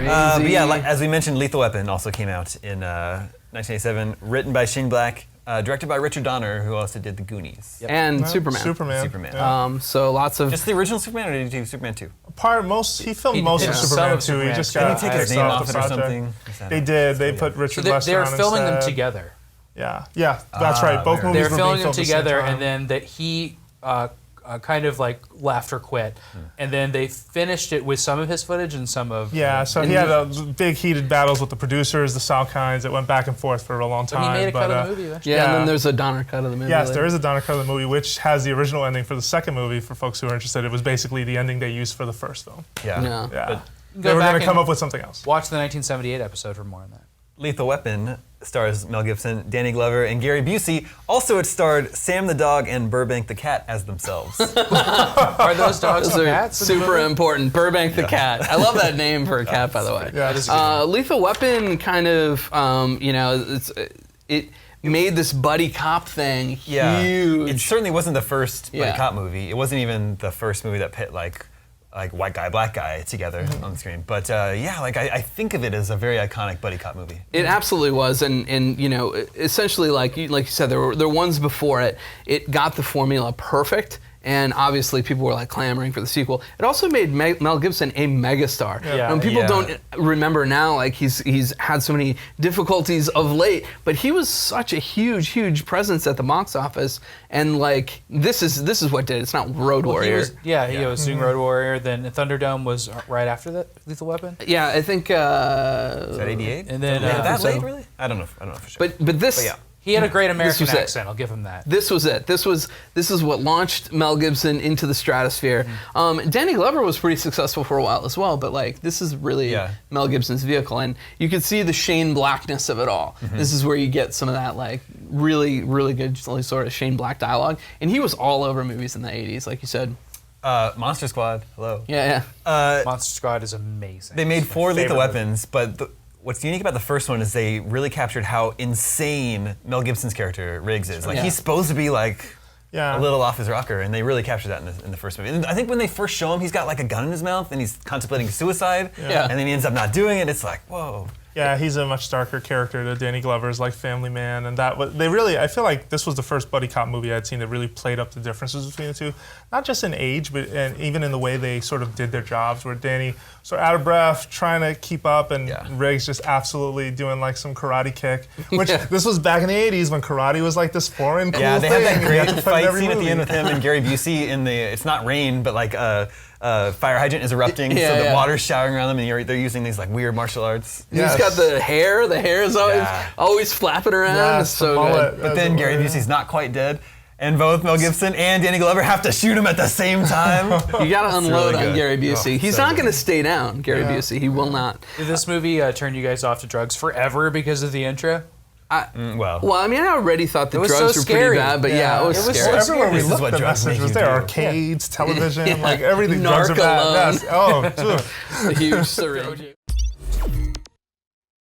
But yeah, as we mentioned, Lethal Weapon also came out in 1987, written by Shane Black, directed by Richard Donner, who also did The Goonies. Yep. And Superman. Superman. Yeah. So lots of... Just the original Superman, or did he do Superman 2? He filmed most of Superman 2. He just got take his name off it or something. They did. They put Richard Lester on instead. They were filming them together. Yeah, that's right. Both movies were being filming them filmed together, and then that he kind of like left or quit, and then they finished it with some of his footage and some of... Yeah, so he had big heated battles with the producers, the Salkinds. It went back and forth for a long time. But he made a cut of the movie eventually. Yeah, and then there's a Donner cut of the movie. Yes, there is a Donner cut of the movie, which has the original ending for the second movie. For folks who are interested, it was basically the ending they used for the first film. Yeah. They were going to come up with something else. Watch the 1978 episode for more on that. Lethal Weapon stars Mel Gibson, Danny Glover, and Gary Busey. Also, it starred Sam the dog and Burbank the cat as themselves. Are those dogs cats? Super important. Burbank the cat. I love that name for a cat, by the way. Yeah, Lethal Weapon kind of, it made this buddy cop thing huge. It certainly wasn't the first buddy cop movie. It wasn't even the first movie that pit like white guy, black guy together on the screen. But I think of it as a very iconic buddy cop movie. It absolutely was, and essentially like you said, there were ones before it. It got the formula perfect. And obviously, people were like clamoring for the sequel. It also made Mel Gibson a megastar. And people don't remember now, like he's had so many difficulties of late, but he was such a huge presence at the box office. And like this is what did it. It's not Road Warrior. He was doing Road Warrior. Then Thunderdome was right after that. Lethal Weapon. Yeah, I think. Is that '88? And then that late, really? I don't know for sure. But this. He had a great American accent. I'll give him that. This was it. This is what launched Mel Gibson into the stratosphere. Danny Glover was pretty successful for a while as well, but like this is really Mel Gibson's vehicle, and you could see the Shane Blackness of it all. This is where you get some of that like really good sort of Shane Black dialogue, and he was all over movies in the '80s, like you said. Monster Squad. Hello. Yeah. Monster Squad is amazing. They made 4 Lethal Weapons, but. What's unique about the first one is they really captured how insane Mel Gibson's character, Riggs, is. Like, he's supposed to be like a little off his rocker, and they really captured that in the first movie. And I think when they first show him, he's got like a gun in his mouth, and he's contemplating suicide, and then he ends up not doing it. It's like, whoa. Yeah, he's a much darker character to Danny Glover's like Family Man, and I feel like this was the first buddy cop movie I'd seen that really played up the differences between the two, not just in age, but even in the way they sort of did their jobs, where Danny sort of out of breath, trying to keep up, and Riggs just absolutely doing like some karate kick, which this was back in the '80s when karate was like this foreign cool thing. Yeah, they had that great fight scene at the end with him and Gary Busey in the, it's not rain, but like fire hydrant is erupting, so the water's showering around them, and they're using these like weird martial arts. He's got the hair. The hair is always flapping around. It's so good. But then Gary Busey's not quite dead, and both Mel Gibson and Danny Glover have to shoot him at the same time. You got to unload on Gary Busey. He's not going to stay down, Gary Busey. He will not. Did this movie turn you guys off to drugs forever because of the intro? Well, I mean, I already thought the drugs were pretty bad, but it was scary. Everywhere we looked, the message was there. Arcades, television, like everything. Drugs are bad. A huge syringe.